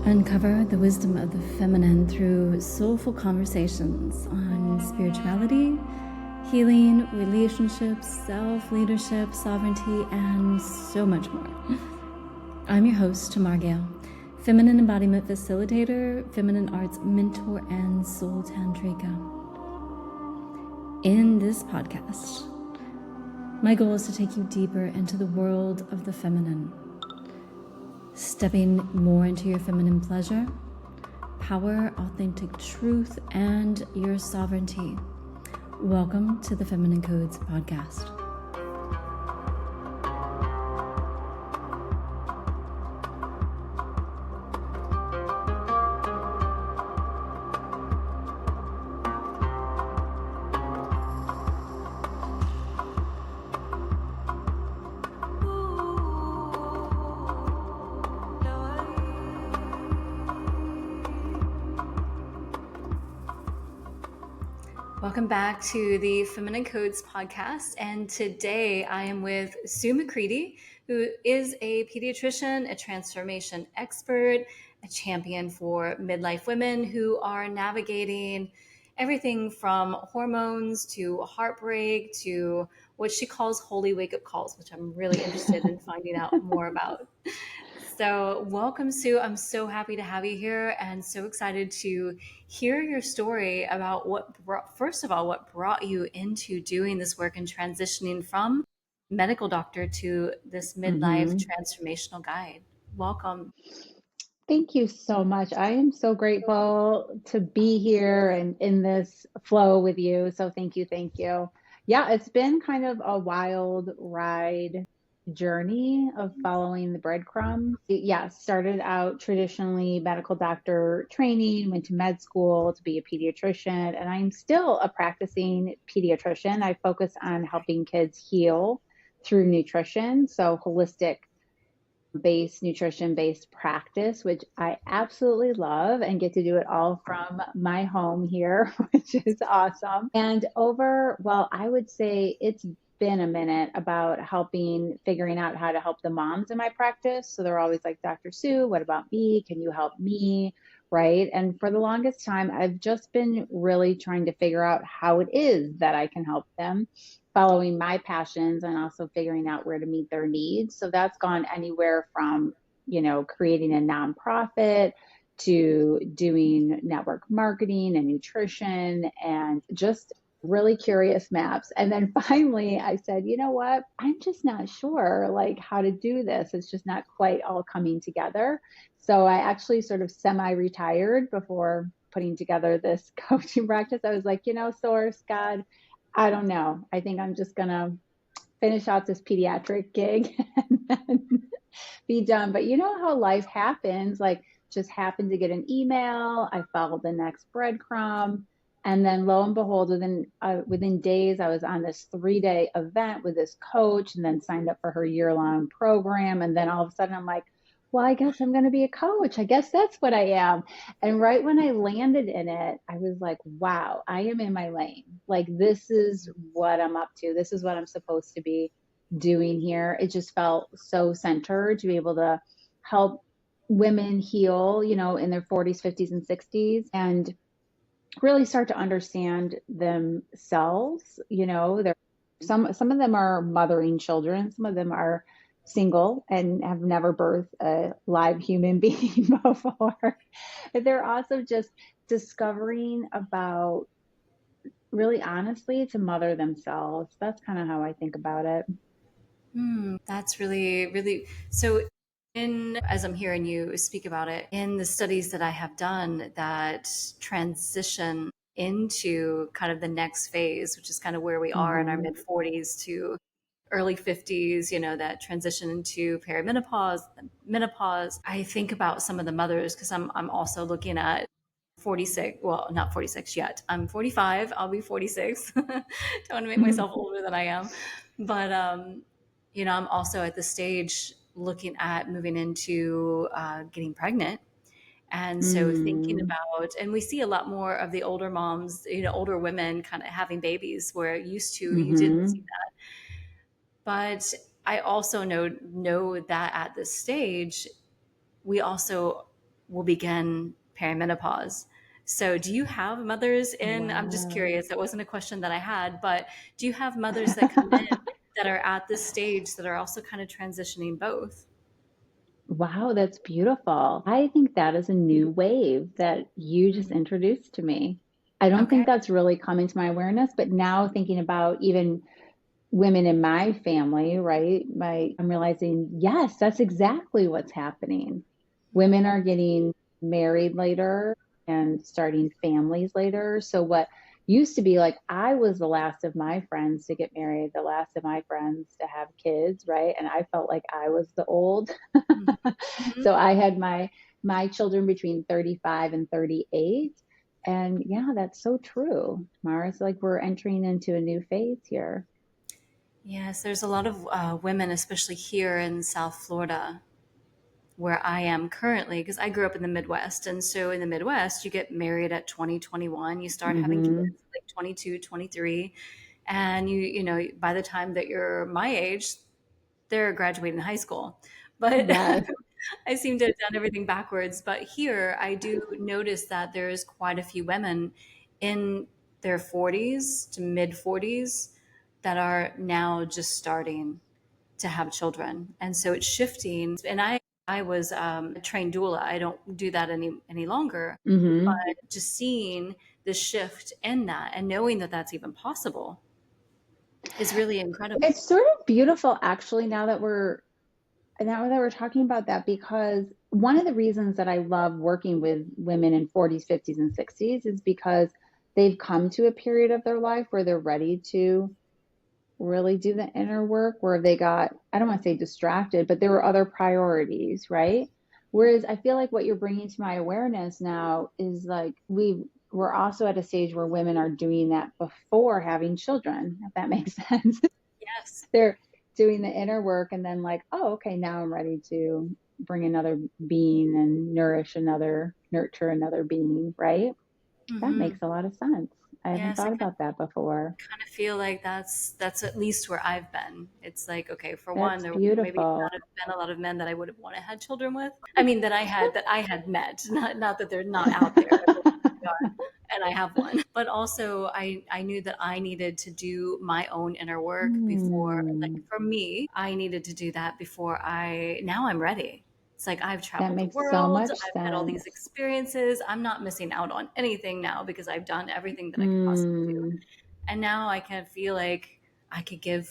Uncover the wisdom of the feminine through soulful conversations on spirituality, healing, relationships, self-leadership, sovereignty, and so much more. I'm your host, Tamar, Gail, feminine embodiment facilitator, feminine arts mentor, and soul tantrika. In this podcast, my goal is to take you deeper into the world of the feminine, stepping more into your feminine pleasure, power, authentic truth, and your sovereignty. Welcome to the Feminine Codes podcast. Welcome back to the Feminine Codes podcast, and today I am with Sue McCreadie, who is a pediatrician, a transformation expert, a champion for midlife women who are navigating everything from hormones to heartbreak to what she calls holy wake-up calls, which I'm really interested in finding out more about. So welcome, Sue. I'm so happy to have you here and so excited to hear your story about what brought you into doing this work and transitioning from medical doctor to this midlife transformational guide. Welcome. Thank you so much. I am so grateful to be here and in this flow with you. So thank you. Thank you. Yeah, it's been kind of a wild ride journey of following the breadcrumbs. Yeah, started out traditionally medical doctor training, went to med school to be a pediatrician, and I'm still a practicing pediatrician. I focus on helping kids heal through nutrition, so holistic based nutrition based practice, which I absolutely love and get to do it all from my home here, which is awesome. And I would say it's been a minute about figuring out how to help the moms in my practice. So they're always like, Dr. Sue, what about me? Can you help me? Right. And for the longest time, I've just been really trying to figure out how it is that I can help them, following my passions and also figuring out where to meet their needs. So that's gone anywhere from, creating a nonprofit to doing network marketing and nutrition and just really curious maps. And then finally I said, you know what, I'm just not sure like how to do this. It's just not quite all coming together. So I actually sort of semi-retired before putting together this coaching practice. I was like, Source, God, I don't know. I think I'm just going to finish out this pediatric gig and then be done. But you know how life happens, like just happened to get an email. I followed the next breadcrumb. And then lo and behold, within days, I was on this 3-day event with this coach and then signed up for her year-long program. And then all of a sudden I'm like, well, I guess I'm going to be a coach. I guess that's what I am. And right when I landed in it, I was like, wow, I am in my lane. Like, this is what I'm up to. This is what I'm supposed to be doing here. It just felt so centered to be able to help women heal, in their 40s, 50s, and 60s and really start to understand themselves. Some of them are mothering children. Some of them are single and have never birthed a live human being before. But they're also just discovering about, really honestly, to mother themselves. That's kind of how I think about it. That's really, really so. As I'm hearing you speak about it, in the studies that I have done that transition into kind of the next phase, which is kind of where we are in our mid 40s to early 50s, that transition into perimenopause, menopause. I think about some of the mothers because I'm also looking at 46. Well, not 46 yet. I'm 45. I'll be 46. Don't want to make myself older than I am. But, I'm also at the stage looking at moving into getting pregnant. And so thinking about, and we see a lot more of the older moms, older women kind of having babies where used to, you didn't see that. But I also know that at this stage, we also will begin perimenopause. So, do you have mothers in? I'm just Wow. curious. That wasn't a question that I had, but do you have mothers that come in that are at this stage that are also kind of transitioning both? Wow, that's beautiful. I think that is a new wave that you just Mm. introduced to me. I don't Okay. think that's really coming to my awareness, but now thinking about even women in my family, right? I'm realizing, yes, that's exactly what's happening. Women are getting married later and starting families later. So what used to be like I was the last of my friends to get married, the last of my friends to have kids, right? And I felt like I was the old. Mhm. Mhm. So I had my children between 35 and 38. And yeah, that's so true. Mara, like we're entering into a new phase here. Yes, there's a lot of women, especially here in South Florida, where I am currently, because I grew up in the Midwest. And so in the Midwest, you get married at 20, 21, you start having kids Hmm. at like 22, 23. And by the time that you're my age, they're graduating high school. But Yes. I seem to have done everything backwards. But here, I do notice that there's quite a few women in their 40s to mid 40s that are now just starting to have children. And so it's shifting. And I was a trained doula. I don't do that any longer. Hmm. But just seeing the shift in that and knowing that that's even possible is really incredible. It's sort of beautiful actually now that we're talking about that because one of the reasons that I love working with women in 40s, 50s and 60s is because they've come to a period of their life where they're ready to really do the inner work where they got, I don't want to say distracted, but there were other priorities, right? Whereas I feel like what you're bringing to my awareness now is like we're also at a stage where women are doing that before having children, if that makes sense. Yes. They're doing the inner work and then like, oh, okay, now I'm ready to bring another being and nurture another being, right? That Hmm. makes a lot of sense. I haven't Yes, I thought about that before. kind of feel like that's at least where I've been. It's like, okay, for one, That's there maybe beautiful. not have been a lot of men that I would have wanted to had children with. I mean, that I had met, not that they're not out there. They are, and I have one. But also, I knew that I needed to do my own inner work before, like Hmm. for me, I needed to do that before now I'm ready. It's like I've That traveled the makes so world, much I've had all these sense. experiences. I'm not missing out on anything now because I've done everything that I could possibly do. Mm, And now I can feel like I could give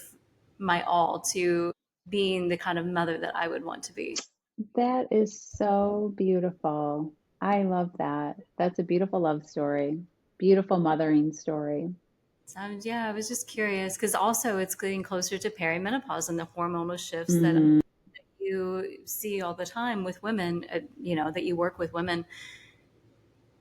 my all to being the kind of mother that I would want to be. that is so beautiful. I love that. That's a beautiful love story. Beautiful mothering story. So yeah, I was just curious because also it's getting closer to perimenopause and the hormonal shifts that Hmm. you see all the time with women, that you work with women.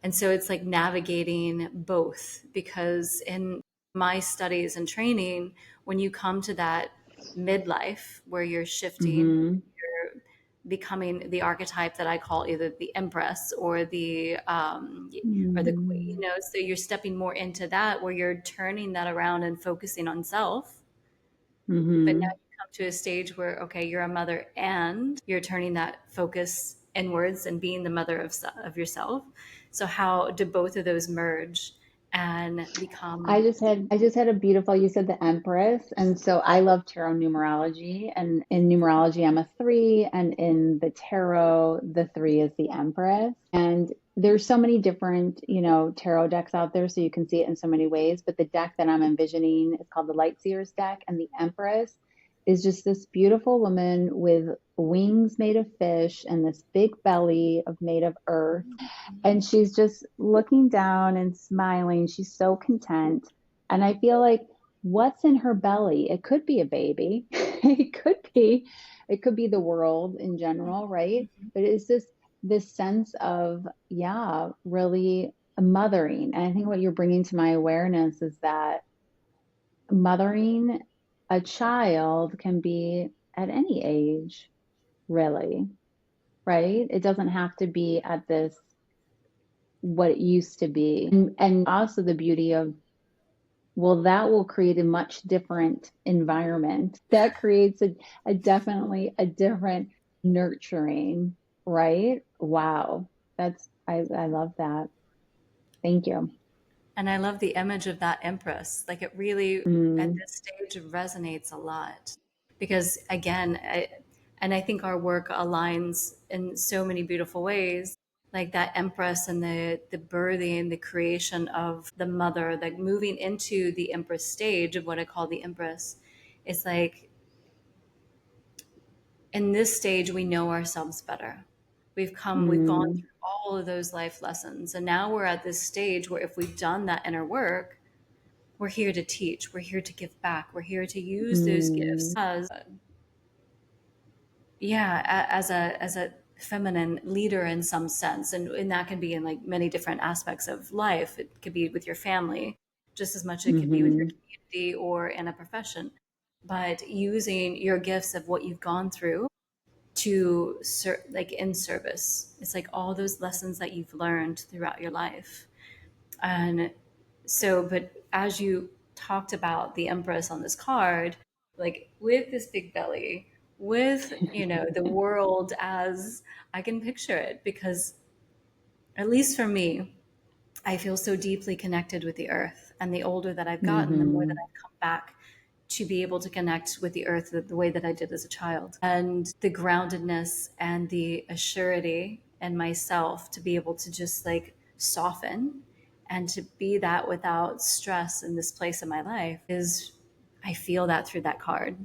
And so it's like navigating both because in my studies and training, when you come to that midlife where you're shifting, Hmm. you're becoming the archetype that I call either the empress or the queen, Hmm. so you're stepping more into that where you're turning that around and focusing on self. But now Hmm. you come to a stage where, okay, you're a mother and you're turning that focus inwards and being the mother of yourself. So how do both of those merge and become? I just had a beautiful, you said the Empress. And so I love tarot numerology. And in numerology, I'm a three. And in the tarot, the three is the Empress. And there's so many different, tarot decks out there. So you can see it in so many ways. But the deck that I'm envisioning is called the Light Seers deck. And the Empress is just this beautiful woman with wings made of fish and this big belly of made of earth and she's just looking down and smiling. She's so content. And I feel like what's in her belly? It could be a baby. It could be the world in general, right? But it's this sense of, yeah, really mothering. And I think what you're bringing to my awareness is that mothering a child can be at any age, really, right? It doesn't have to be at this what it used to be. And also the beauty of, well, that will create a much different environment. That creates a definitely a different nurturing, right? Wow. I love that. Thank you. And I love the image of that empress. Like it really, at Mm, this stage, resonates a lot. Because again, and I think our work aligns in so many beautiful ways. Like that empress and the birthing, the creation of the mother, like moving into the empress stage of what I call the empress. It's like in this stage, we know ourselves better. We've gone mm, through all of those life lessons. And now we're at this stage where if we've done that inner work, we're here to teach, we're here to give back, we're here to use those gifts mm, as, yeah, as a feminine leader in some sense. And that can be in like many different aspects of life. It could be with your family just as much, it could be with your mm-hmm, community or in a profession. But using your gifts of what you've gone through to like in service, it's like all those lessons that you've learned throughout your life. And so, but as you talked about the empress on this card, like with this big belly, with, you know, the world as I can picture it, because at least for me, I feel so deeply connected with the earth. And the older that I've gotten, the more that mm-hmm, I've come back to be able to connect with the earth the way that I did as a child. And the groundedness and the assurity in myself to be able to just like soften and to be that without stress in this place in my life is, I feel that through that card.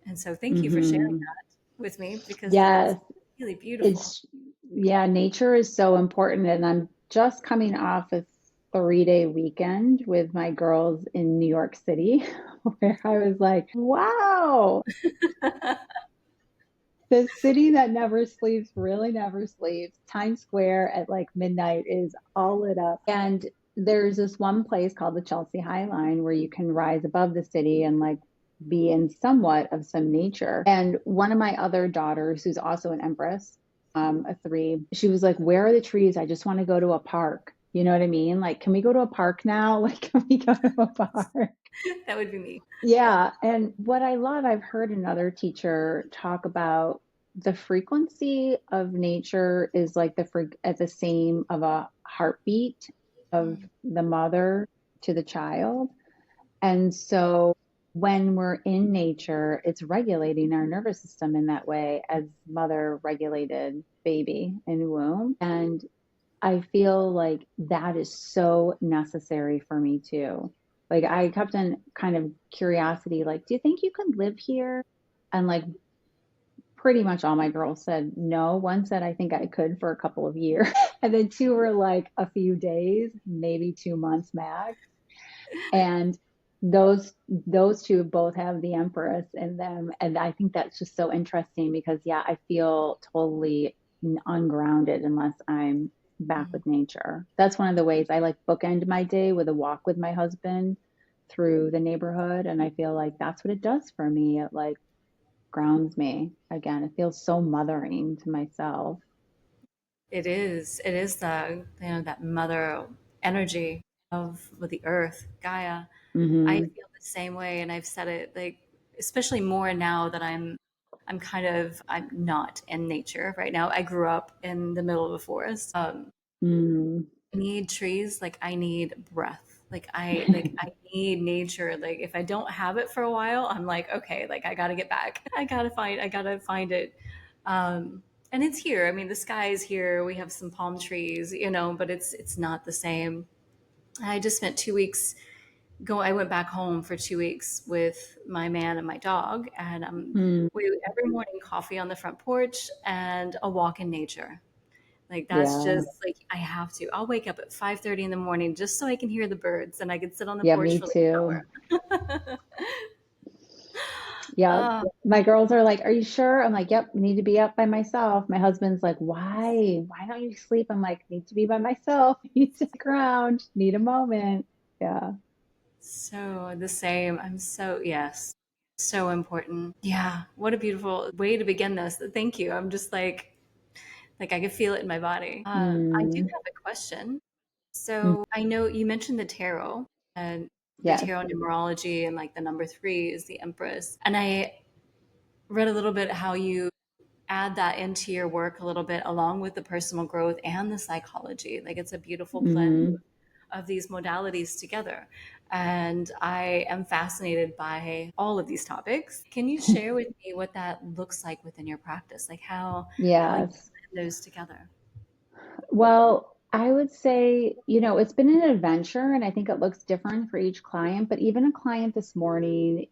And so thank you for sharing mm-hmm. that with me because it's Yes, really beautiful. it's yeah, nature is so important, and I'm just coming off a 3-day weekend with my girls in New York City, where I was like, wow, the city that never sleeps really never sleeps. Times Square at like midnight is all lit up. And there's this one place called the Chelsea High Line where you can rise above the city and like be in somewhat of some nature. And one of my other daughters, who's also an Empress, a three, she was like, where are the trees? I just want to go to a park. You know what I mean? Like, can we go to a park now? Like, can we go to a park? That would be me. Yeah. Yeah, and what I love, I've heard another teacher talk about the frequency of nature is like at the same of a heartbeat of the mother to the child. And so when we're in nature, it's regulating our nervous system in that way as mother regulated baby in womb. And I feel like that is so necessary for me too. Like I kept in kind of curiosity, like, do you think you could live here? And like pretty much all my girls said no. One said I think I could for a couple of years. And then two were like a few days, maybe 2 months max. And those two both have the Empress in them. And I think that's just so interesting because yeah, I feel totally ungrounded unless I'm back with nature. That's one of the ways I like bookend my day with a walk with my husband through the neighborhood. And I feel like that's what it does for me. It like grounds me again. It feels so mothering to myself. It is. It is the, you know, that mother energy of with the earth, Gaia. I Hmm. feel the same way, and I've said it like, especially more now that I'm not in nature right now. I grew up in the middle of a forest. Mm. I need trees, like I need breath. Like I need nature. Like if I don't have it for a while, I'm like, okay, like I gotta get back. I gotta find it. And it's here. I mean, the sky is here. We have some palm trees, you know, but it's not the same. I just spent 2 weeks I went back home for 2 weeks with my man and my dog, and Mm. we every morning coffee on the front porch and a walk in nature. Like that's Yeah. just like I have to. I'll wake up at 5:30 in the morning just so I can hear the birds and I can sit on the Yeah, porch me for like too. an hour. Yeah. Oh, My girls are like, "Are you sure?" I'm like, "Yep, need to be up by myself." My husband's like, "Why? Why don't you sleep?" I'm like, "Need to be by myself. Need to ground. Need a moment." Yeah. so the same. I'm so, yes, so important. Yeah, what a beautiful way to begin this. Thank you. I'm just like I can feel it in my body. I do Mm, have a question. mm, So I know you mentioned the tarot and the yes. tarot numerology and like the number three is the Empress. And I read a little bit how you add that into your work a little bit along with the personal growth and the psychology. Like it's a beautiful blend Hmm. of these modalities together. And I am fascinated by all of these topics. Can you share with me what that looks like within your practice? Like how you Yes. blend those together? Well, I would say, it's been an adventure and I think it looks different for each client, but even a client this morning,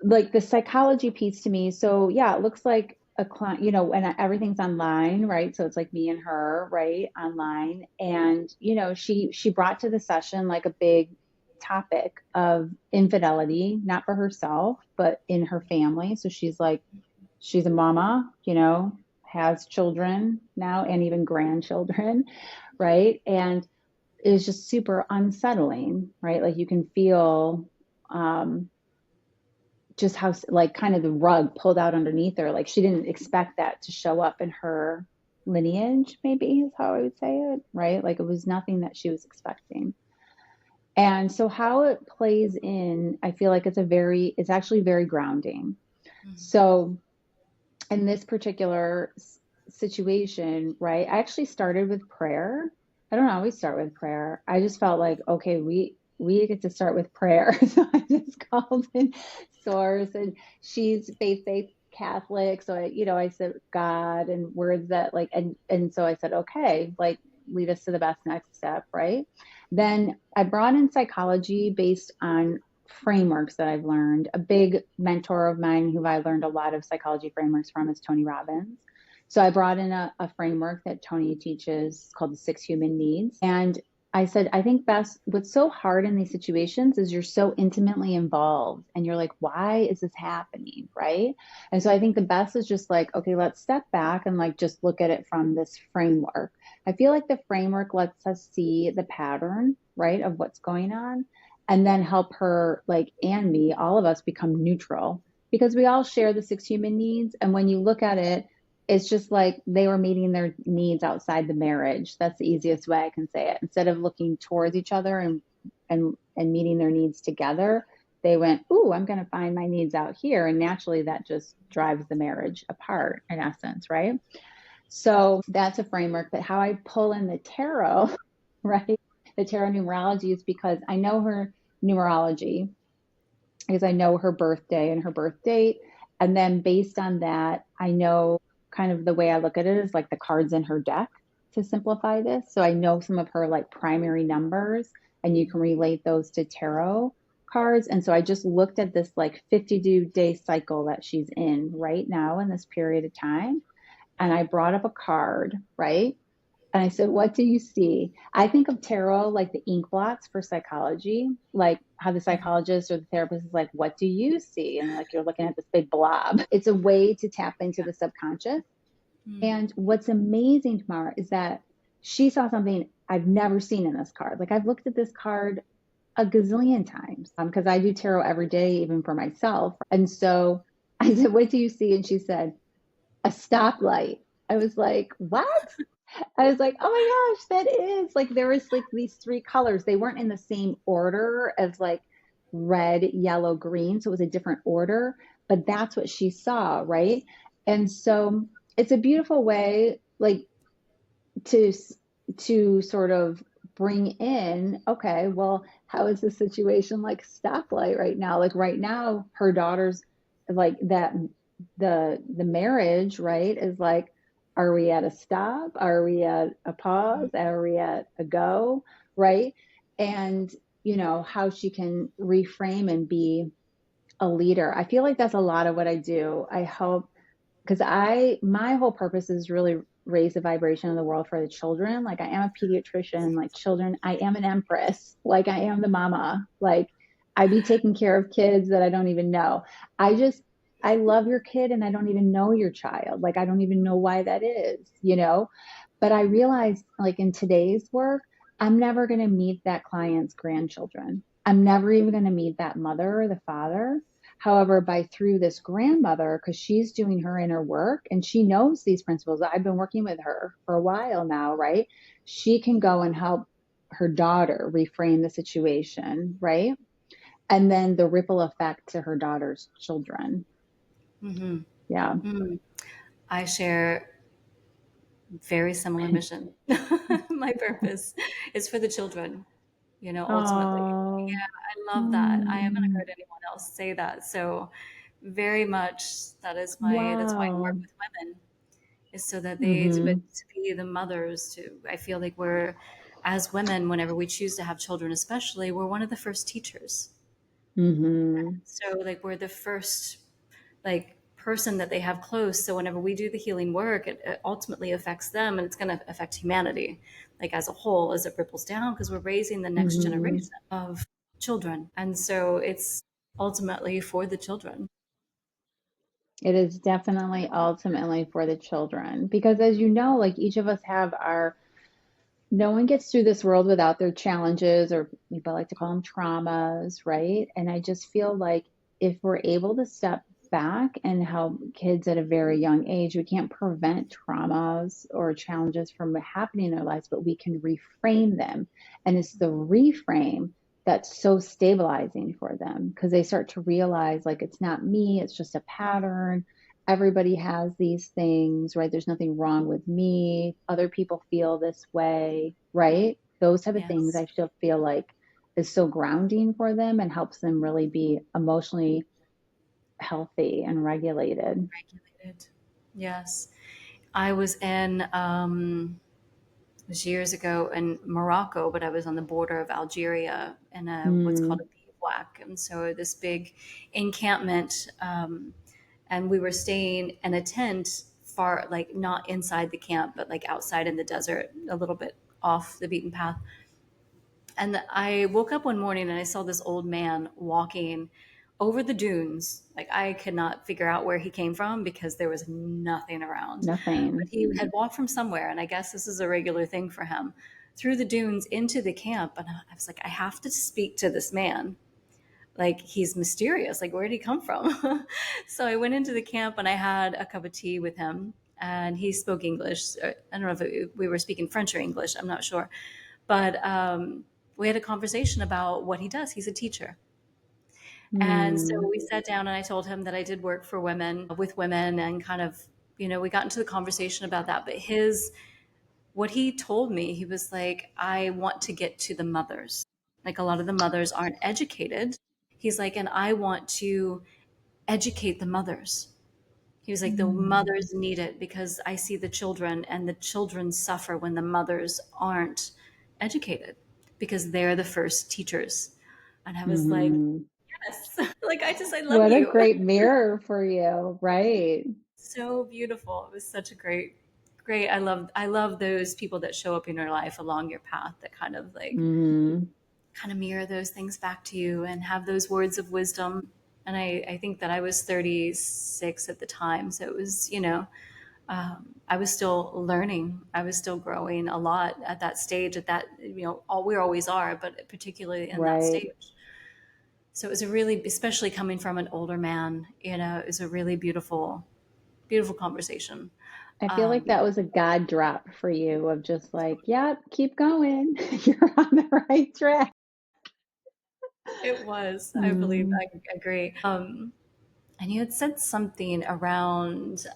like the psychology piece to me. So yeah, it looks like a client, and everything's online, right? So it's like me and her, right, online. And she brought to the session like a big topic of infidelity, not for herself, but in her family. So she's a mama, has children now and even grandchildren, right? And it was just super unsettling, right? Like you can feel um, just how like kind of the rug pulled out underneath her. Like she didn't expect that to show up in her lineage, maybe is how I would say it, right? Like it was nothing that she was expecting. And so how it plays in, I feel like it's actually very grounding. Mhm. So in this particular situation, right, I actually started with prayer. I don't always start with prayer. I just felt like, okay, we get to start with prayer. So I just called in source, and she's faith-based Catholic. So I said God and words that like, and so I said, okay, like lead us to the best next step, right? Then I brought in psychology based on frameworks that I've learned. A big mentor of mine who I learned a lot of psychology frameworks from is Tony Robbins. So I brought in a framework that Tony teaches called the six human needs. And I said, I think best, what's so hard in these situations is you're so intimately involved and you're like, why is this happening? Right. And so I think the best is just like, okay, let's step back and like just look at it from this framework. I feel like the framework lets us see the pattern, right, of what's going on and then help her like and me all of us become neutral because we all share the six human needs and when you look at it it's just like they were meeting their needs outside the marriage. That's the easiest way I can say it. Instead of looking towards each other and meeting their needs together, they went, ooh, I'm going to find my needs out here, and naturally that just drives the marriage apart in essence, right? So that's a framework. But how I pull in the tarot, right? The tarot numerology is because I know her numerology, because I know her birthday and her birth date. And then based on that, I know kind of the way I look at it is like the cards in her deck to simplify this. So I know some of her like primary numbers and you can relate those to tarot cards. And so I just looked at this like 52-day cycle that she's in right now in this period of time. And I brought up a card, right? And I said, what do you see? I think of tarot like the ink blots for psychology, like how the psychologist or the therapist is like, what do you see? And like you're looking at this big blob. It's a way to tap into the subconscious. Mhm. And what's amazing, Tamar, is that she saw something I've never seen in this card. Like I've looked at this card a gazillion times because I do tarot every day, even for myself. And so I said, what do you see? And she said, a stoplight. I was like, what? I was like, oh my gosh, that is like there was like these three colors. They weren't in the same order as like red, yellow, green. So it was a different order, but that's what she saw, right? And so it's a beautiful way like to sort of bring in, okay, well, how is the situation like stoplight right now? Like right now, her daughter's like that the marriage, right, is like, are we at a stop? Are we at a pause? Are we at a go? Right. And how she can reframe and be a leader. I feel like that's a lot of what I do. I help because my whole purpose is really raise the vibration of the world for the children. Like I am a pediatrician, like children, I am an empress, like I am the mama, like I be taking care of kids that I don't even know. I just I love your kid and I don't even know your child. Like I don't even know why that is. But I realized like in today's work, I'm never going to meet that client's grandchildren. I'm never even going to meet that mother or the father. However, by through this grandmother, because she's doing her inner work and she knows these principles, I've been working with her for a while now, right? She can go and help her daughter reframe the situation, right? And then the ripple effect to her daughter's children. Mm-hmm. Yeah. Mm. I share very similar mission. My purpose is for the children, ultimately. Oh. Yeah, I love that. I haven't Mm. heard anyone else say that. So very much that's why I work Wow. with women, is so that but Mm-hmm. to be the mothers to, I feel like we're, as women, whenever we choose to have children, especially, we're one of the first teachers. Mm-hmm. So like we're the first like person that they have close. So whenever we do the healing work, it ultimately affects them, and it's going to affect humanity, like as a whole, as it ripples down, because we're raising the next Mm-hmm. generation of children, and so it's ultimately for the children. It is definitely ultimately for the children because, as you know, like each of us have our, no one gets through this world without their challenges, or people like to call them traumas, right? And I just feel like if we're able to step back and help kids at a very young age, we can't prevent traumas or challenges from happening in their lives, but we can reframe them. And it's the reframe that's so stabilizing for them because they start to realize like it's not me, it's just a pattern. Everybody has these things, right? There's nothing wrong with me. Other people feel this way, right? Those type of things Yes, I still feel like is so grounding for them and helps them really be emotionally healthy and regulated. regulated. Yes, I was in it was years ago in Morocco, but I was on the border of Algeria in what's called Mm, a bivouac, and so this big encampment, and we were staying in a tent, far, like not inside the camp, but like outside in the desert, a little bit off the beaten path. And I woke up one morning and I saw this old man walking over the dunes. Like I could not figure out where he came from because there was nothing around. But nothing. he had walked from somewhere, and I guess this is a regular thing for him, through the dunes into the camp. And I was like, I have to speak to this man. Like he's mysterious. Like where did he come from? So I went into the camp and I had a cup of tea with him. And he spoke English. I don't know if we were speaking French or English. I'm not sure. But we had a conversation about what he does. He's a teacher. And so Mm, we sat down and I told him that I did work for women, with women, and kind of, we got into the conversation about that. But what he told me, he was like, I want to get to the mothers. Like a lot of the mothers aren't educated. He's like, and I want to educate the mothers. He was like, the mm, mothers need it because I see the children, and the children suffer when the mothers aren't educated because they're the first teachers. And I was like, mm. yes, like I love What a you. great mirror for you, right? So beautiful. It was such a great. I love those people that show up in your life along your path that Mm, kind of mirror those things back to you and have those words of wisdom. And I think that I was 36 at the time. So it was, I was still learning. I was still growing a lot at that stage, at that, all we always are, but particularly in that right. stage. So it was a really, especially coming from an older man, it was a really beautiful, beautiful conversation. I feel like Um, that was a God drop for you of just like, yep, keep going. You're on the right track. it was, I believe, Mm, I agree. And you had said something around,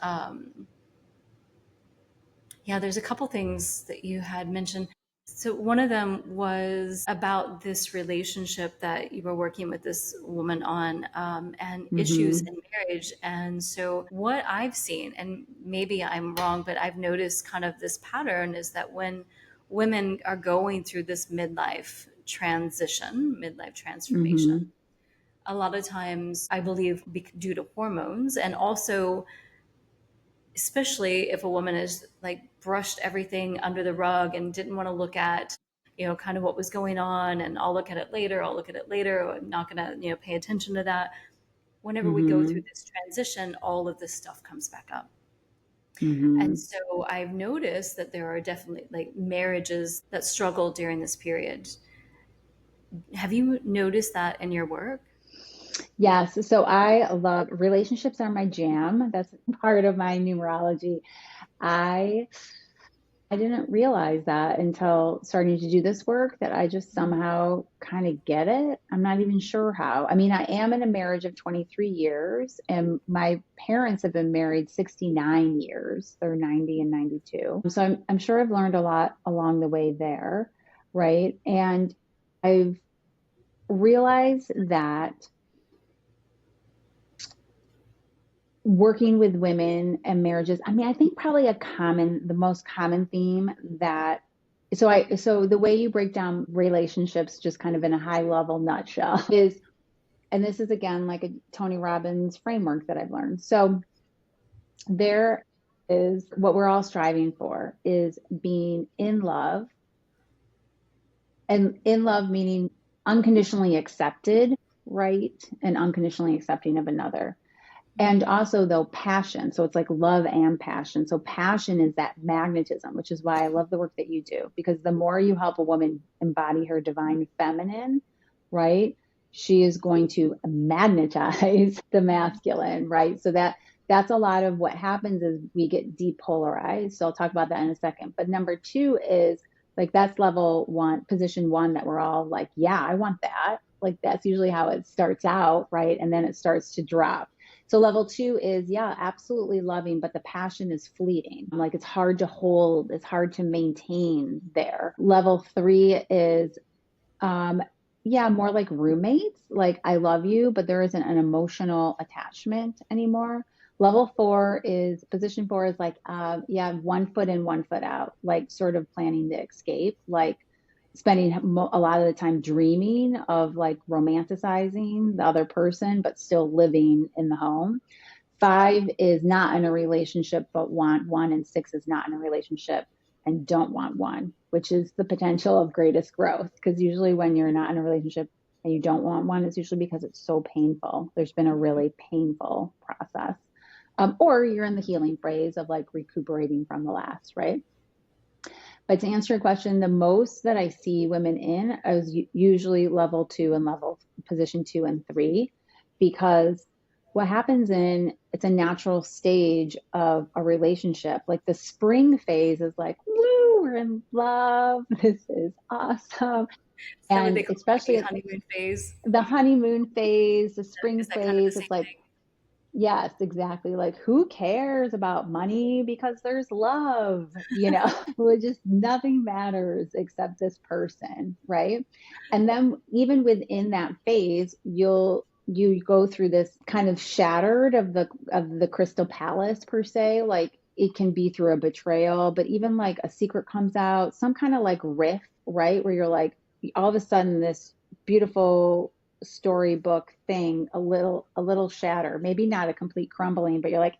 yeah, there's a couple things that you had mentioned. So one of them was about this relationship that you were working with this woman on, and issues mm-hmm, in marriage. And so what I've seen, and maybe I'm wrong, but I've noticed kind of this pattern is that when women are going through this midlife transformation, mm-hmm, a lot of times I believe due to hormones, and also especially if a woman has like brushed everything under the rug and didn't want to look at, kind of what was going on, and I'll look at it later, or I'm not going to, pay attention to that. Whenever we go through mm-hmm, this transition, all of this stuff comes back up. And mm-hmm. so I've noticed that there are definitely like marriages that struggle during this period. Have you noticed that in your work? Yes. So I love relationships are my jam. That's part of my numerology. I I didn't realize that until starting to do this work, that I just Mhm. somehow kind of get it. I'm not even sure how. I mean, I am in a marriage of 23 years, and my parents have been married 69 years. They're 90 and 92. So I'm sure I've learned a lot along the way there, right? And I've realized that working with women and marriages, I mean, I think probably the most common theme that so the way you break down relationships, just kind of in a high level nutshell, is, and this is again like a Tony Robbins framework that I've learned. So there is, what we're all striving for is being in love, and in love meaning unconditionally accepted, right? And unconditionally accepting of another. And also, though, passion. So it's like love and passion. So passion is that magnetism, which is why I love the work that you do, because the more you help a woman embody her divine feminine, right, she is going to magnetize the masculine, right? So that's a lot of what happens is we get depolarized. So I'll talk about that in a second. But number two is like, that's level one, position one, that we're all like, yeah, I want that. Like that's usually how it starts out, right? And then it starts to drop. So level two is, yeah, absolutely loving, but the passion is fleeting. Like it's hard to hold, it's hard to maintain there. Level three is, um, yeah, more like roommates. Like I love you, but there isn't an emotional attachment anymore. Level four is, position four is like, yeah, 1 foot in, 1 foot out, like sort of planning to escape, like spending a lot of the time dreaming of like romanticizing the other person, but still living in the home. Five is not in a relationship, but want one. And six is not in a relationship and don't want one, which is the potential of greatest growth. Because usually when you're not in a relationship and you don't want one, it's usually because it's so painful. There's been a really painful process. Or you're in the healing phase of like recuperating from the last, right? But to answer your question, the most that I see women in is usually level two and level position two and three, because what happens in, it's a natural stage of a relationship. Like the spring phase is like, woo, we're in love. This is awesome. Is that what they And call like the especially honeymoon phase? the honeymoon phase, the spring Is that kind of the phase, same it's like, thing? yes, exactly. Like, who cares about money because there's love, you know? Well, just nothing matters except this person, right? And then even within that phase, you go through this kind of shattered of the crystal palace per se. Like it can be through a betrayal, but even like a secret comes out, some kind of like riff, right? Where you're like, all of a sudden this beautiful storybook thing, a little shatter, maybe not a complete crumbling, but you're like,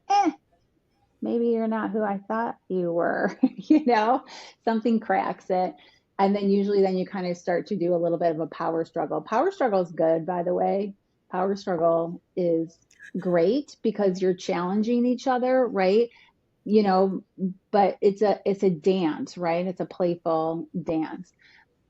maybe you're not who I thought you were. Something cracks it. And then usually then you kind of start to do a little bit of a power struggle. Power struggle is good, by the way. Power struggle is great because you're challenging each other, right? you know but it's a dance, right? It's a playful dance.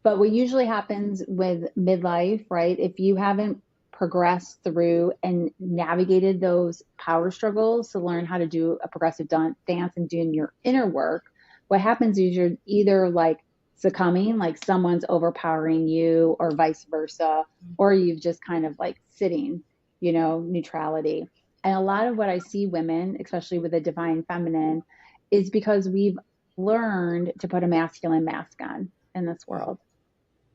But what usually happens with midlife, right, if you haven't progressed through and navigated those power struggles to learn how to do a progressive dance and doing your inner work, what happens is you're either like succumbing, like someone's overpowering you, or vice versa, or you've just kind of like sitting, neutrality. And a lot of what I see women, especially with the divine feminine, is because we've learned to put a masculine mask on in this world.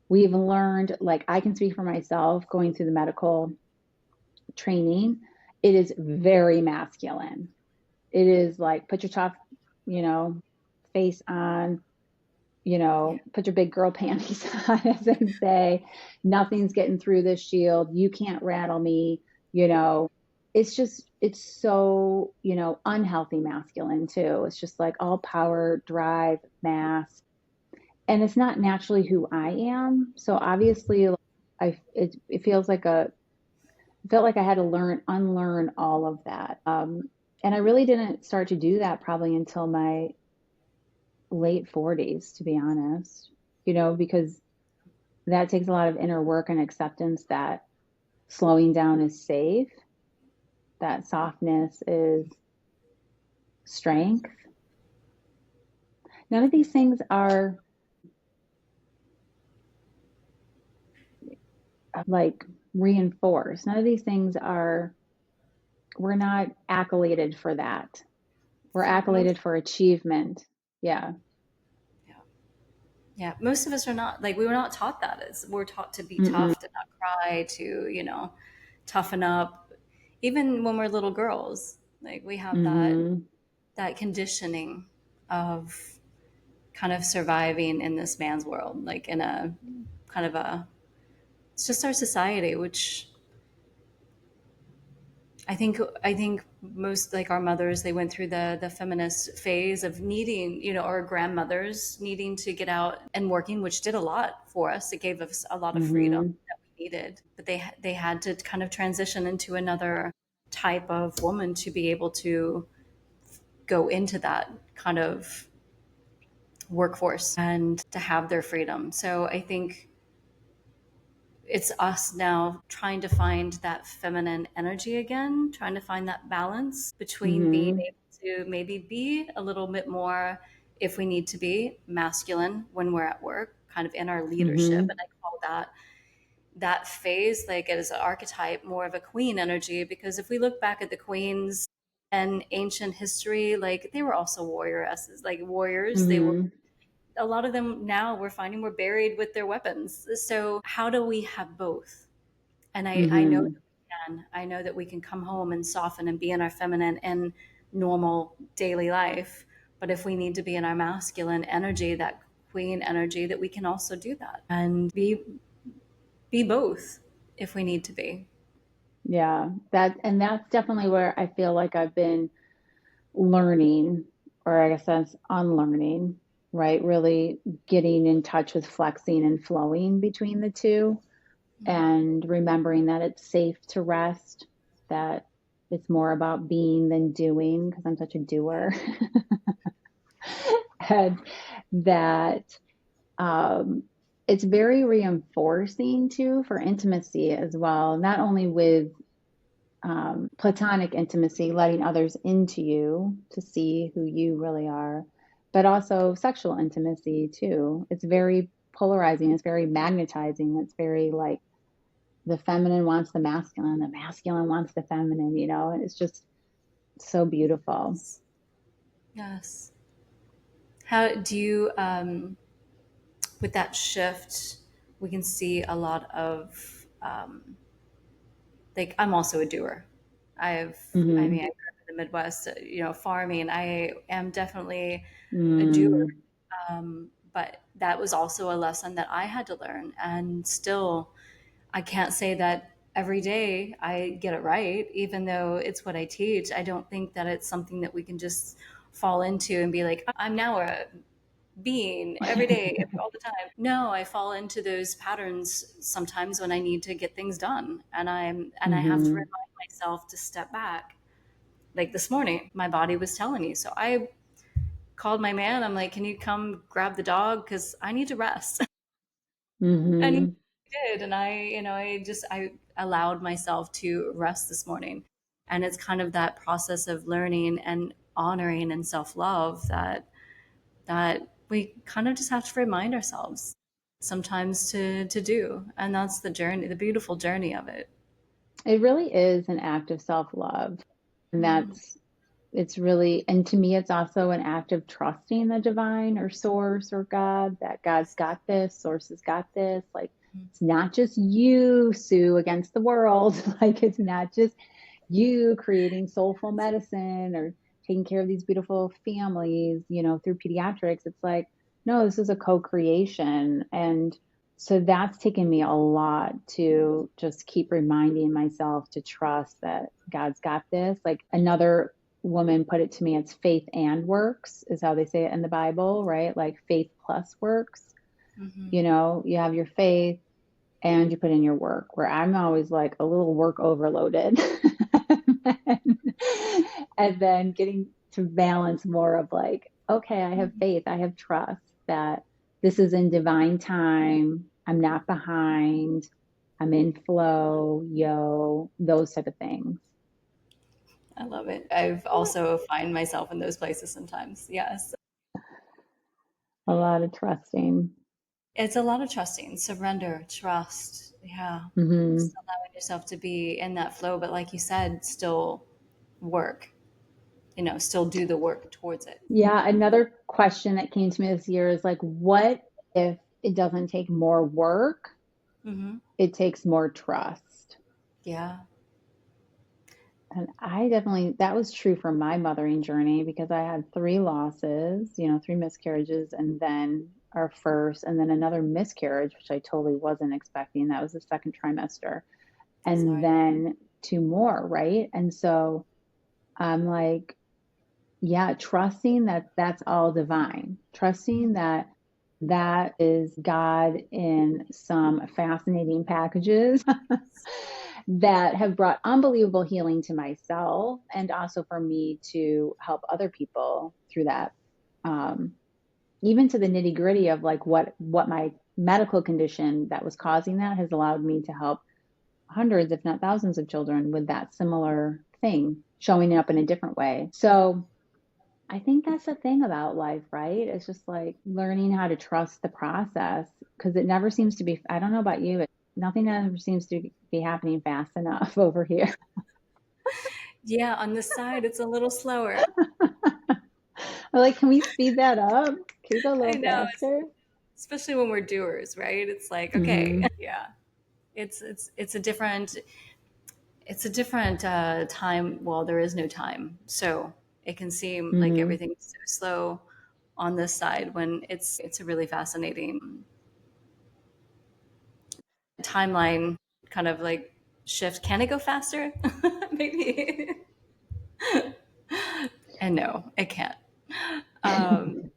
We've learned, like I can speak for myself going through the medical training, it is very masculine. It is like put your tough, you know, face on, Yeah. put your big girl panties on, as they say. Nothing's getting through this shield. You can't rattle me, you know. It's so, unhealthy masculine too. It's just like all power, drive, mass, and it's not naturally who I am. So obviously, it feels like it felt like I had to unlearn all of that. And I really didn't start to do that probably until my late 40s, to be honest. Because that takes a lot of inner work and acceptance that slowing down is safe, that softness is strength. None of these things are like reinforced. None of these things are, we're not accoladed for that. We're For most, accoladed for achievement. Yeah. yeah, yeah, most of us are not like we were not taught that. We're taught to be Mm-mm. tough, to not cry, to toughen up. Even when we're little girls, like we have Mm-hmm. that conditioning of kind of surviving in this man's world, like in a kind of a it's just our society, which I think most like our mothers, they went through the feminist phase of needing, our grandmothers needing to get out and working, which did a lot for us. It gave us a lot of freedom Mm-hmm. that we needed, but they had to kind of transition into another type of woman to be able to go into that kind of workforce and to have their freedom. So I think it's us now trying to find that feminine energy again, trying to find that balance between being Mm-hmm. able to maybe be a little bit more, if we need to be masculine when we're at work, kind of in our leadership. Mm-hmm. And I call that phase, like as an archetype, more of a queen energy, because if we look back at the queens and ancient history, like they were also warrioresses, like warriors. They were, Mm-hmm. a lot of them now we're finding were buried with their weapons. So how do we have both? And I know that Mm-hmm. we can. I know that we can come home and soften and be in our feminine in normal daily life. But if we need to be in our masculine energy, that queen energy, that we can also do that and be both if we need to be. Yeah. That's definitely where I feel like I've been learning, or I guess that's unlearning, right? Really getting in touch with flexing and flowing between the two, and remembering that it's safe to rest, that it's more about being than doing, because I'm such a Yeah. doer. And that um, it's very reinforcing too for intimacy as well, not only with platonic intimacy, letting others into you to see who you really are, but also sexual intimacy too. It's very polarizing, it's very magnetizing, it's very like the feminine wants the masculine wants the feminine, and it's just so beautiful. Yes. How do you, with that shift, we can see a lot of, like, I'm also a doer. I Mm-hmm. mean, I grew up in the Midwest, farming. I am definitely a doer. Mm-hmm. But that was also a lesson that I had to learn. And still, I can't say that every day I get it right, even though it's what I teach. I don't think that it's something that we can just fall into and be like, I'm now a being every day, all the time. No, I fall into those patterns sometimes when I need to get things done. And I have to Mm-hmm. remind myself to step back. Like this morning, my body was telling me. So I called my man. I'm like, can you come grab the dog? Because I need to rest. And he Mm-hmm. did. And I allowed myself to rest this morning. And it's kind of that process of learning and honoring and self love that we kind of just have to remind ourselves sometimes to do. And that's the journey, the beautiful journey of it. It really is an act of self-love. And Mm, it's really, and to me, it's also an act of trusting the divine or source or God, that God's got this, source has got this. Like, it's not just you, Sue, against the world. Like, it's not just you creating soulful medicine or taking care of these beautiful families, through pediatrics. It's like, no, this is a co-creation. And so that's taken me a lot to just keep reminding myself to trust that God's got this. Like another woman put it to me, it's faith and works, is how they say it in the Bible, right? Like faith plus works. mm-hmm. You have your faith and you put in your work, where I'm always like a little work overloaded. And then getting to balance more of like, okay, I have faith, I have trust that this is in divine time. I'm not behind. I'm in flow, those type of things. I love it. I've also find myself in those places sometimes. Yes. A lot of trusting. It's a lot of trusting, surrender, trust. Yeah. Hmm. Just allowing yourself to be in that flow, but like you said, still work, still do the work towards it. Yeah, another question that came to me this year is like, what if it doesn't take more work? Hmm. It takes more trust. Yeah. And I definitely, that was true for my mothering journey because I had three losses, three miscarriages, and then our first, and then another miscarriage, which I totally wasn't expecting. That was the second trimester. And Sorry. then two more, right? And so I'm like, yeah, trusting that that's all divine, trusting that that is God in some fascinating packages that have brought unbelievable healing to myself and also for me to help other people through that. Um, Even to the nitty gritty of like what my medical condition that was causing that has allowed me to help hundreds, if not thousands of children with that similar thing showing up in a different way. So I think that's the thing about life, right? It's just like learning how to trust the process because it never seems to be, I don't know about you, nothing ever seems to be happening fast enough over here. Yeah, on this side, it's a little slower. I'm like, can we speed that up? Can we go a I little know, faster? especially when we're doers, right? It's like, okay, Hmm. yeah, it's a different time. Well, there is no time, so it can seem like Hmm. everything's so slow on this side when it's a really fascinating timeline kind of like shift. Can it go faster? Maybe. And no, it can't. Um,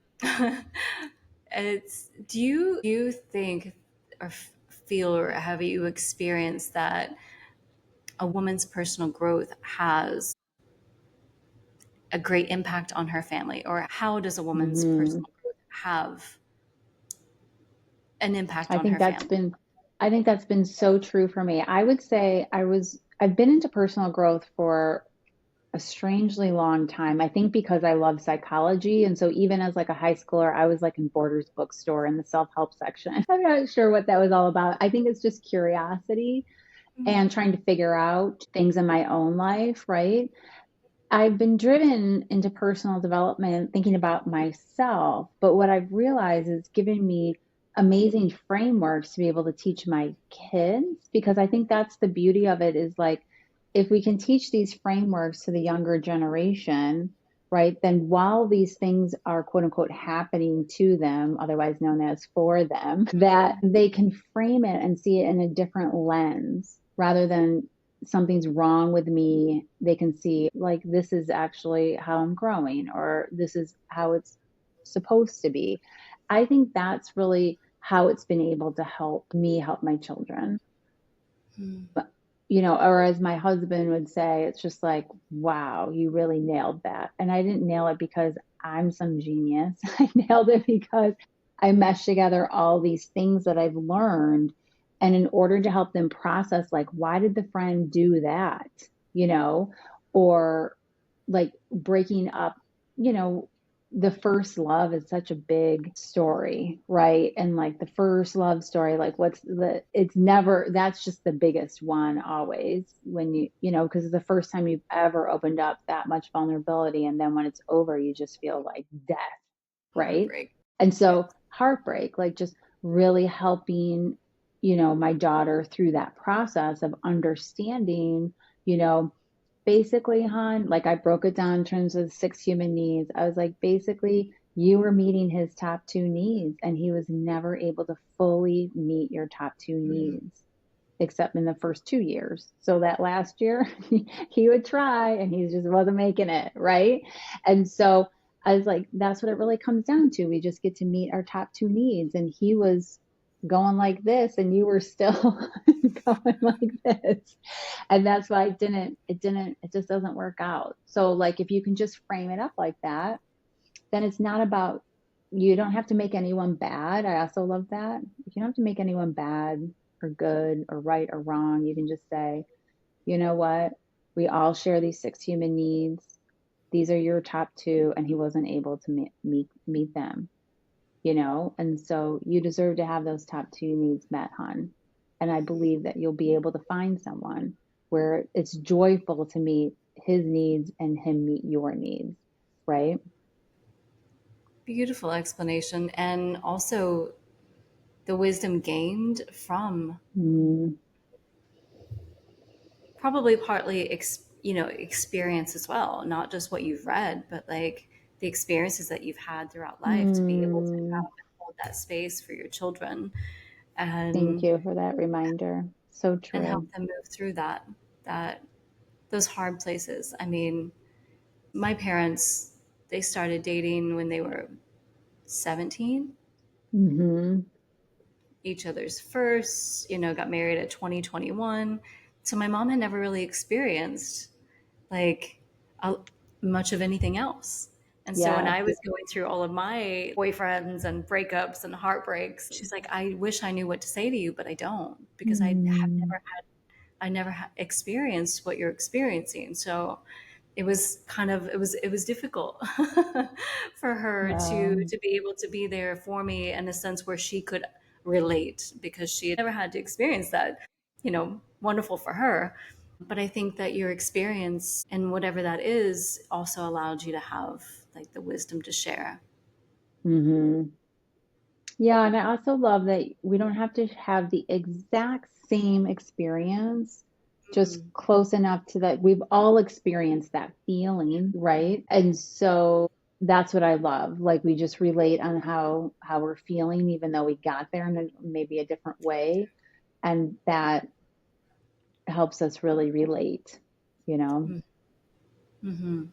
it's do you think or feel or have you experienced that a woman's personal growth has a great impact on her family, or how does a woman's Hmm. personal growth have an impact I on think her that's family? been, I think that's been so true for me. I would say I've been into personal growth for a strangely long time. I think because I love psychology. And so even as like a high schooler, I was like in Borders bookstore in the self-help section. I'm not sure what that was all about. I think it's just curiosity and trying to figure out things in my own life, right? I've been driven into personal development thinking about myself, but what I've realized is giving me amazing frameworks to be able to teach my kids because I think that's the beauty of it is like if we can teach these frameworks to the younger generation, right, then while these things are quote unquote happening to them, otherwise known as for them, that they can frame it and see it in a different lens rather than something's wrong with me, they can see like this is actually how I'm growing or this is how it's supposed to be. I think that's really how it's been able to help me help my children. Mm-hmm. But, or as my husband would say, it's just like, wow, you really nailed that. And I didn't nail it because I'm some genius. I nailed it because I meshed together all these things that I've learned. And in order to help them process, like, why did the friend do that? You know, or like breaking up, you know, the first love is such a big story, right? And like the first love story, like it's never, that's just the biggest one always when because it's the first time you've ever opened up that much vulnerability. And then when it's over, you just feel like death, right? Heartbreak. And Yeah. so heartbreak, like just really helping, my daughter through that process of understanding, you know, basically, hon, like I broke it down in terms of 6 human needs. I was like, basically, you were meeting his top two needs, and he was never able to fully meet your top two Mm-hmm. needs, except in the first 2 years. So that last year, he would try, and he just wasn't making it, right? And so I was like, that's what it really comes down to. We just get to meet our top two needs. And he was going like this, and you were still going like this. And that's why it just doesn't work out. So like if you can just frame it up like that, then it's not about, you don't have to make anyone bad. I also love that. You don't have to make anyone bad or good or right or wrong. You can just say, you know what? We all share these 6 human needs. These are your top two, and he wasn't able to meet them. And so you deserve to have those top two needs met, hon. And I believe that you'll be able to find someone where it's joyful to meet his needs and him meet your needs, right? Beautiful explanation. And also the wisdom gained from Mm, probably partly experience as well, not just what you've read, but like the experiences that you've had throughout life to be able to mm. have and hold that space for your children Thank and you for that reminder. So help true. them move through that those hard places. I mean, my parents, they started dating when they were 17, Hmm. each other's first, got married at 2021. So my mom had never really experienced like a, much of anything else. And so when Yes. I was going through all of my boyfriends and breakups and heartbreaks, she's like, I wish I knew what to say to you, but I don't because Mm, I never experienced what you're experiencing. So it was difficult for her wow. to be able to be there for me in a sense where she could relate because she had never had to experience that. Wonderful for her, but I think that your experience and whatever that is also allowed you to have like the wisdom to share. Hmm. Yeah, and I also love that we don't have to have the exact same experience, just Mm, close enough to that we've all experienced that feeling, right? And so that's what I love. Like we just relate on how we're feeling, even though we got there in maybe a different way, and that helps us really relate, you know? mm-hmm.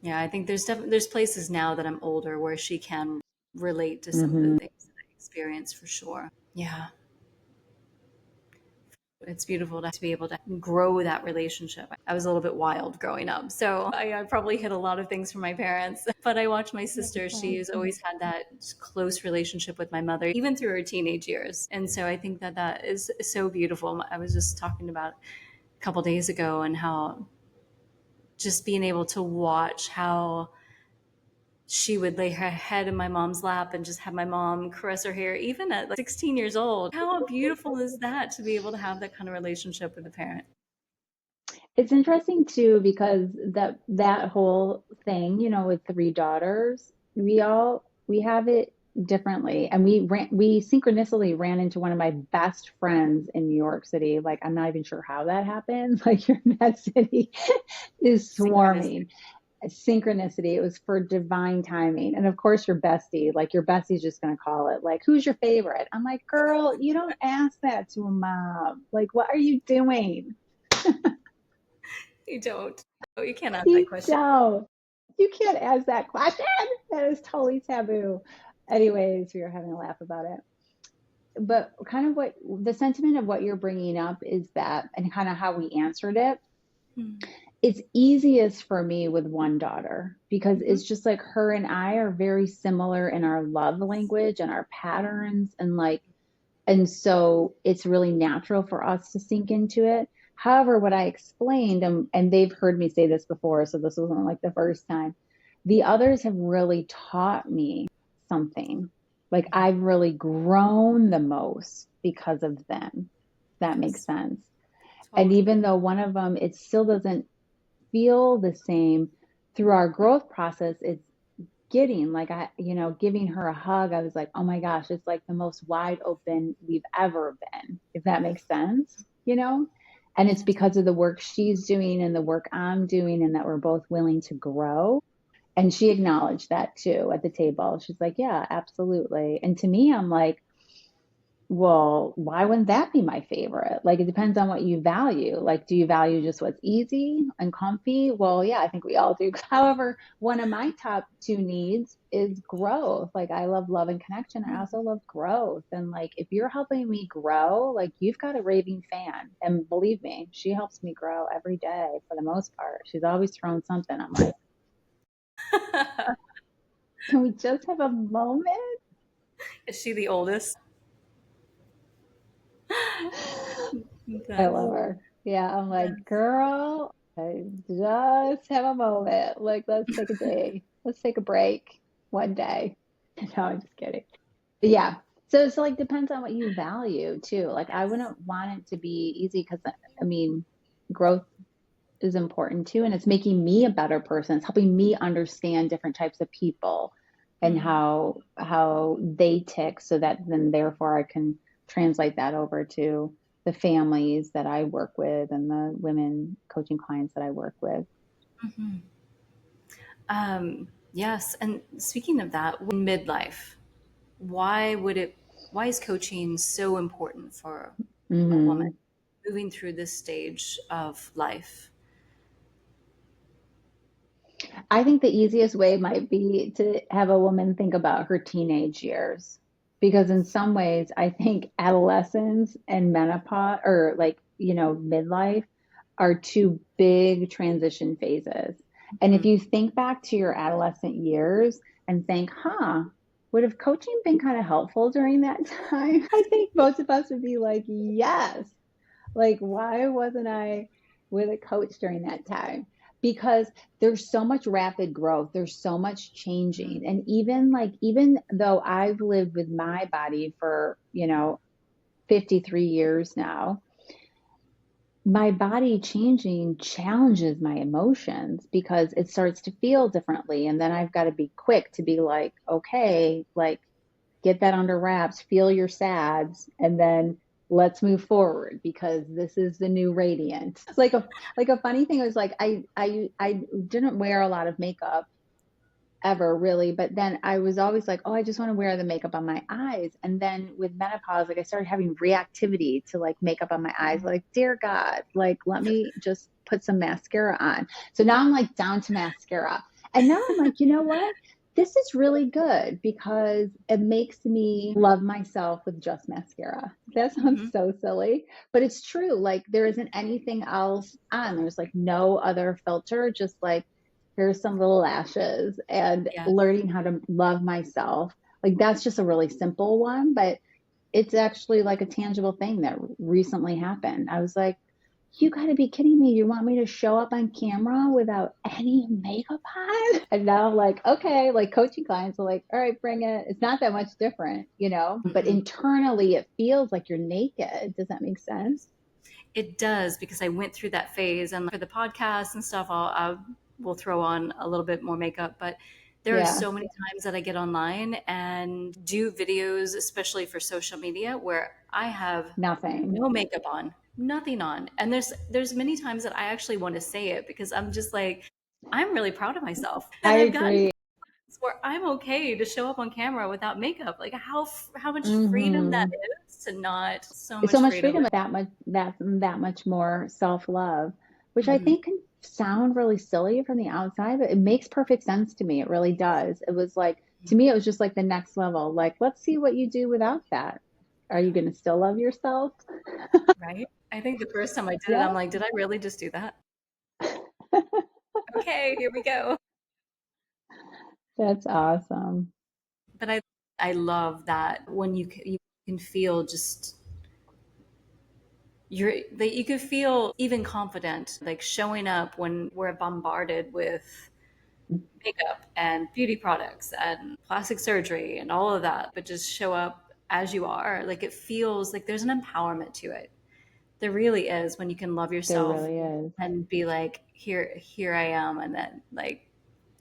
Yeah, I think there's places now that I'm older where she can relate to some of the Hmm. things that I experienced for sure. Yeah, it's beautiful to be able to grow that relationship. I was a little bit wild growing up, so I probably hid a lot of things from my parents. But I watched my sister. She's always had that close relationship with my mother, even through her teenage years. And so I think that that is so beautiful. I was just talking about a couple days ago and how just being able to watch how she would lay her head in my mom's lap and just have my mom caress her hair, even at like 16 years old. How beautiful is that to be able to have that kind of relationship with a parent? It's interesting too because that whole thing, with three daughters, we have it differently, and we synchronously ran into one of my best friends in New York City. Like I'm not even sure how that happened. Like that city is Synchronicity. swarming. Synchronicity. It was for divine timing, and of course your bestie's just gonna call it like, who's your favorite? I'm like, girl, you don't ask that to a mom. Like, what are you doing? You don't. Oh, you can't ask that You question. don't. You can't ask that question. That is totally taboo. Anyways, we were having a laugh about it. But kind of what the sentiment of what you're bringing up is that, and kind of how we answered it, it's easiest for me with one daughter because Mm-hmm. it's just like her and I are very similar in our love language and our patterns and so it's really natural for us to sink into it. However, what I explained, and they've heard me say this before, so this wasn't like the first time, the others have really taught me something. Like I've really grown the most because of them. If that makes Yes, sense. And even totally. though one of them, it still doesn't feel the same through our growth process, it's getting like giving her a hug. I was like, oh my gosh, it's like the most wide open we've ever been, if that makes sense. And it's Yes. because of the work she's doing and the work I'm doing, and that we're both willing to grow. And she acknowledged that too at the table. She's like, yeah, absolutely. And to me, I'm like, well, why wouldn't that be my favorite? Like, it depends on what you value. Like, do you value just what's easy and comfy? Well, yeah, I think we all do. However, one of my top two needs is growth. Like, I love love and connection. I also love growth. And like, if you're helping me grow, like, you've got a raving fan. And believe me, she helps me grow every day for the most part. She's always throwing something. I'm like, can we just have a moment? Is she the oldest? I That's, love her. Yeah, I'm like, that's girl, I just have a moment. Like, let's take a day. Let's take a break one day. No, I'm just kidding. But yeah. So like depends on what you value too. Like I Yes. wouldn't want it to be easy because I mean, growth is important too, and it's making me a better person. It's helping me understand different types of people and Mm, how they tick, so that then therefore I can translate that over to the families that I work with and the women coaching clients that I work with. mhm. Yes. And speaking of that, in midlife, why would it, why is coaching so important for a woman Hmm. moving through this stage of life? I think the easiest way might be to have a woman think about her teenage years. Because in some ways, I think adolescence and menopause, or like, midlife, are two big transition phases. And if Mm, you think back to your adolescent years and think, would have coaching been kind of helpful during that time? I think most of us would be like, yes. Like, why wasn't I with a coach during that time? Because there's so much rapid growth, there's so much mm, changing. And even though I've lived with my body for, 53 years now, my body changing challenges my emotions because it starts to feel differently. And then I've got to be quick to be like, okay, like get that under wraps, feel your sads, and then let's move forward because this is the new radiant. Like a funny thing was like I didn't wear a lot of makeup ever really, but then I was always like, oh, I just want to wear the makeup on my eyes. And then with menopause, like I started having reactivity to like makeup on my eyes. mm. Like, dear God, like let me just put some mascara on. So now I'm like down to mascara. And now I'm like, you know what? This is really good because it makes me love myself with just mascara. That sounds Mhm. so silly, but it's true. Like there isn't anything else on. There's like no other filter, just like here's some little lashes and Yes. learning how to love myself. Like that's just a really simple one, but it's actually like a tangible thing that recently happened. I was like, you got to be kidding me. You want me to show up on camera without any makeup on? And now I'm like, okay, like coaching clients are like, all right, bring it. It's not that much different, but Mhm. internally it feels like you're naked. Does that make sense? Yes. It does, because I went through that phase, and for the podcast and stuff, I will throw on a little bit more makeup. But there are Yeah, so many times that I get online and do videos, especially for social media, where I have nothing. no makeup on, nothing on, and there's many times that I actually want to say it because I'm just like, I'm really proud of myself that I I've gotten agree. where I'm okay to show up on camera without makeup. Like how much freedom that Hmm. is to not so So much much freedom. freedom, that much more self-love, which I Mhm. think can sound really silly from the outside, but it makes perfect sense to me. It really does. It was like, to me, it was just like the next level. Like, let's see what you do without that. Are you going to still love yourself? Right? I think the first time I did it, Yeah. I'm like, did I really just do that? Okay, here we go. That's awesome. But I love that when you can feel just you're that you can feel even confident, like showing up when we're bombarded with makeup and beauty products and plastic surgery and all of that, but just show up as you are. Like it feels like there's an empowerment to it. There really is, when you can love There yourself really is. and be like, here I am, and then like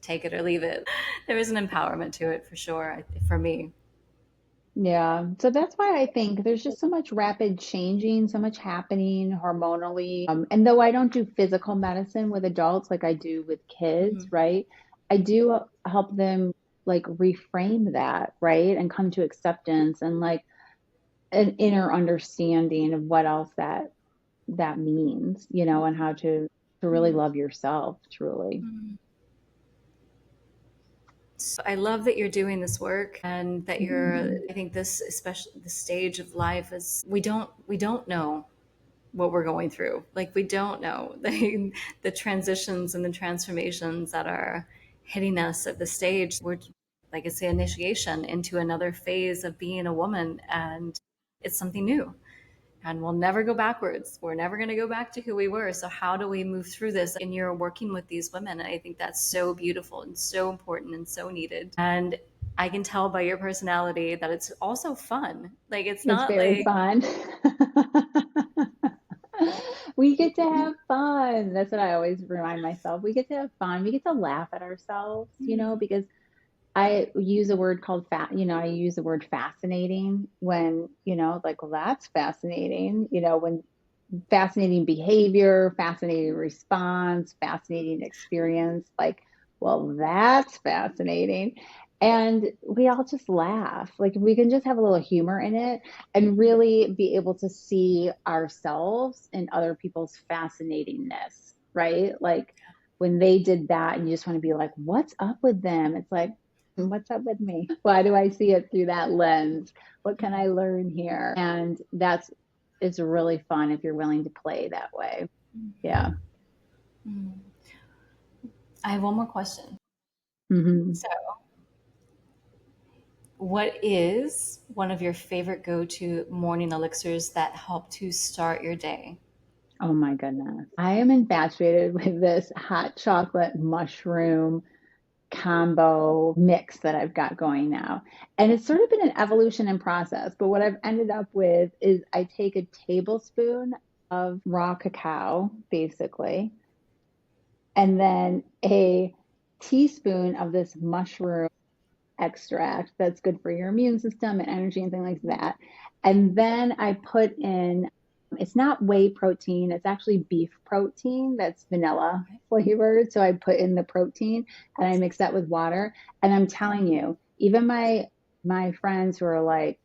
take it or leave it. There is an empowerment to it for sure, for me. Yeah. So that's why I think there's just so much rapid changing, so much happening hormonally. And though I don't do physical medicine with adults like I do with kids, Mhm. right? I do help them like reframe that, right? And come to acceptance and like an inner understanding of what else that means, and how to really Mhm. love yourself truly. Mhm. So I love that you're doing this work and that you're, Mhm. I think this, especially the stage of life, is we don't know what we're going through. Like we don't know the transitions and the transformations that are hitting us at the stage. We're, like it's the initiation into another phase of being a woman, and it's something new. And we'll never go backwards. We're never going to go back to who we were. So how do we move through this? And you're working with these women, and I think that's so beautiful and so important and so needed. And I can tell by your personality that it's also fun. Like it's It's not very like fun. We get to have fun. That's what I always remind myself. We get to have fun. We get to laugh at ourselves, mm, because I use a word called I use the word fascinating when, like, well, that's fascinating, when fascinating behavior, fascinating response, fascinating experience. Like, well, that's fascinating. And we all just laugh. Like, we can just have a little humor in it and really be able to see ourselves in other people's fascinatingness, right? Like, when they did that, and you just want to be like, what's up with them? It's like, what's up with me? Why do I see it through that lens? What can I learn here? And that's it's really fun if you're willing to play that way. Yeah. mm. I have one more question. Hmm. So, what is one of your favorite go-to morning elixirs that help to start your day? Oh my goodness. I am infatuated with this hot chocolate mushroom combo mix that I've got going now. And it's sort of been an evolution and process. But what I've ended up with is I take a tablespoon of raw cacao, basically, and then a teaspoon of this mushroom extract that's good for your immune system and energy and things like that. And then I put in, it's not whey protein, it's actually beef protein that's vanilla flavored. So I put in the protein and I mix that with water. And I'm telling you, even my friends who are like,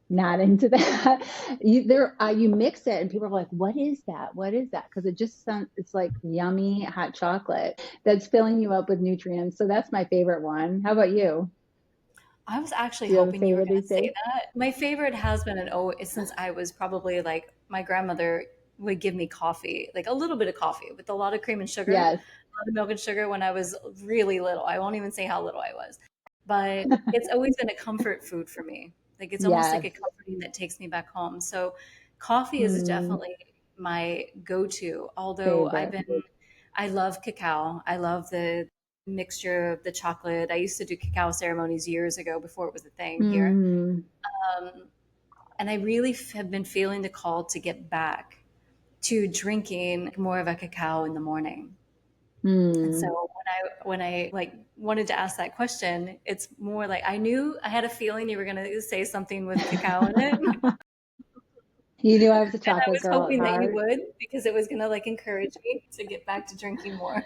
not into that. You mix it and people are like, what is that? What is that? Because it just sounds, it's like yummy hot chocolate that's filling you up with nutrients. So that's my favorite one. How about you? I was actually Do you have a hoping you were favorite going these to say days? that. My favorite has been an O since I was probably like my grandmother would give me coffee, like a little bit of coffee with a lot of cream and sugar, Yes. a lot of milk and sugar when I was really little. I won't even say how little I was, but it's always been a comfort food for me. Like it's almost like Yes. a comforting that takes me back home. So coffee is Mm, definitely my go-to. Although favorite. I love cacao. I love the mixture of the chocolate. I used to do cacao ceremonies years ago before it was a thing here. Mm, Um, and I really have been feeling the call to get back to drinking more of a cacao in the morning. And so mm. when I like wanted to ask that question, it's more like I knew I had a feeling you were going to say something with cacao in it. You knew I was a And I chocolate was girl at hoping that you heart. would because it was going to like encourage me to get back to drinking more.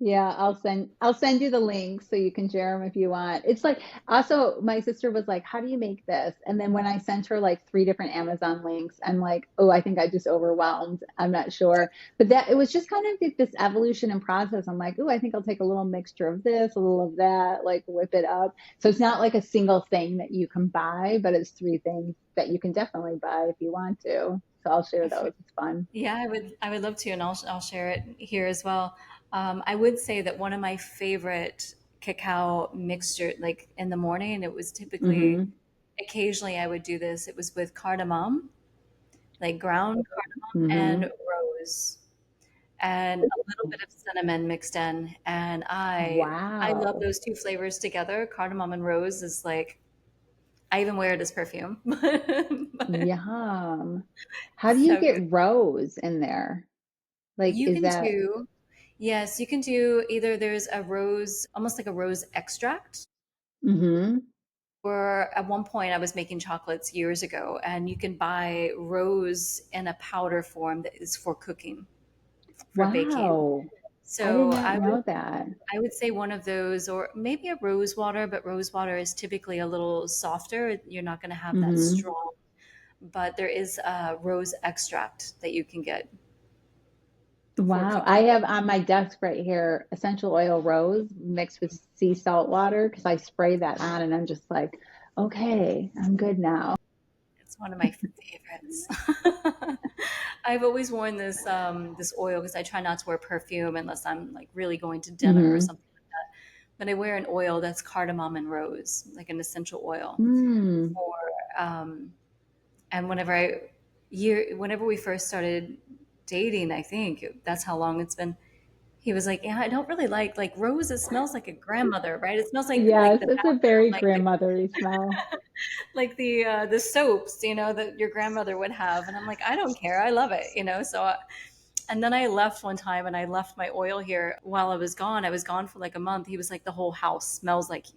Yeah, I'll send you the links so you can share them if you want. It's like also my sister was like, "How do you make this?" And then when I sent her like three different Amazon links, I'm like, "Oh, I think I just overwhelmed. I'm not sure." But that it was just kind of like this evolution and process. I'm like, "Oh, I think I'll take a little mixture of this, a little of that, like whip it up." So it's not like a single thing that you can buy, but it's three things that you can definitely buy if you want to. So I'll share those. It's fun. Yeah, I would love to, and I'll share it here as well. I would say that one of my favorite cacao mixture, like in the morning, it was typically Mm-hmm. occasionally I would do this. It was with cardamom, like ground cardamom Mm-hmm. and rose, and a little bit of cinnamon mixed in. And I love Wow. those two flavors together. Cardamom and rose is like I even wear it as perfume. But Yum. How do you so get good. rose in there? Like, You is can that, do, yes, you can do either there's a rose, almost like a rose extract, mm-hmm. or at one point I was making chocolates years ago, and you can buy rose in a powder form that is for cooking, for baking. Wow. I did So not know that. I would say one of those, or maybe a rose water, but rose water is typically a little softer. You're not going to have that Mm-hmm. strong, but there is a rose extract that you can get for Wow. I cooking. have on my desk right here essential oil rose mixed with sea salt water because I spray that on and I'm just like, okay, I'm good now. It's one of my favorites. I've always worn this oil because I try not to wear perfume unless I'm like really going to dinner or Mm-hmm. something like that. But I wear an oil that's cardamom and rose, like an essential oil. Mm. For um, and whenever we first started dating, I think that's how long it's been. He was like, yeah, I don't really like rose. It smells like a grandmother, right? It smells like Yes, the it's a bathroom, very grandmothery smell. like the soaps, that your grandmother would have. And I'm like, I don't care. I love it, So, and then I left one time, and I left my oil here while I was gone. I was gone for like a month. He was like, the whole house smells like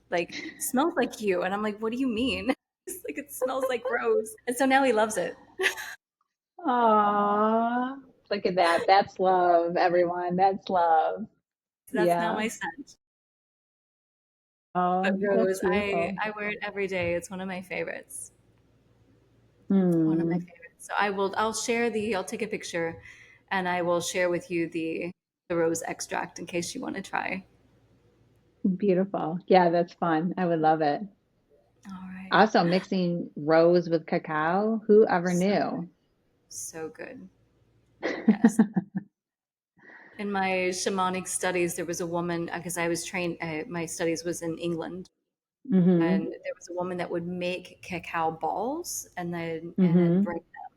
you. And I'm like, what do you mean? He's like, it smells like rose. And so now he loves it. Aw, look at that. That's love, everyone. That's love. That's now Yeah. my scent. But Oh, that's rose, I beautiful. I wear it every day. It's one of my favorites. One of my Hmm. favorites. So I'll take a picture, and I will share with you the rose extract in case you want to try. Beautiful. Yeah, that's fun. I would love it. All right. Also, mixing rose with cacao. Who ever So good. knew? So good. Yes. In my shamanic studies, there was a woman, because I was trained, my studies was in England, and Hmm. there was a woman that would make cacao balls and then Hmm. break them.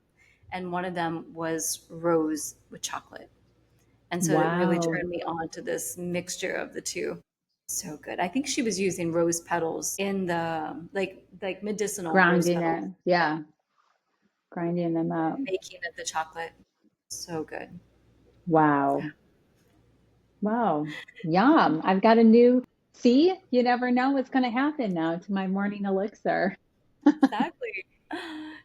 And one of them was rose with chocolate. And so it really Wow. turned me on to this mixture of the two. So good. I think she was using rose petals in the like medicinal rose Grinding petals, it. Yeah. Grinding them up. making of the chocolate. So good. Wow. Wow. Yum. I've got a new, see, you never know what's going to happen now to my morning elixir. Exactly.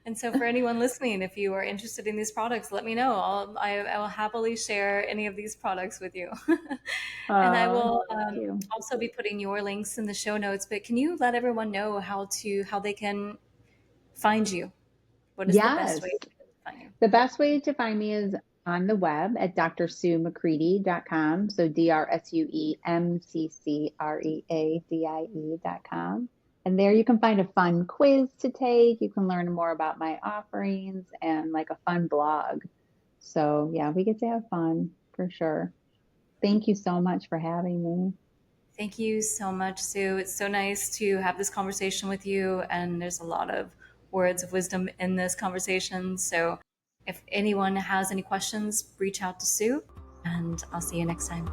And so, for anyone listening, if you are interested in these products, let me know. I will happily share any of these products with you. And I Oh, will thank you. also be putting your links in the show notes. But can you let everyone know how they can find you? What is the best Yes. way to find you? The best way to find me is on the web at drsuemccreadie.com. So drsuemccreadie.com. And there you can find a fun quiz to take. You can learn more about my offerings and like a fun blog. So yeah, we get to have fun for sure. Thank you so much for having me. Thank you so much, Sue. It's so nice to have this conversation with you. And there's a lot of words of wisdom in this conversation. So if anyone has any questions, reach out to Sue, and I'll see you next time.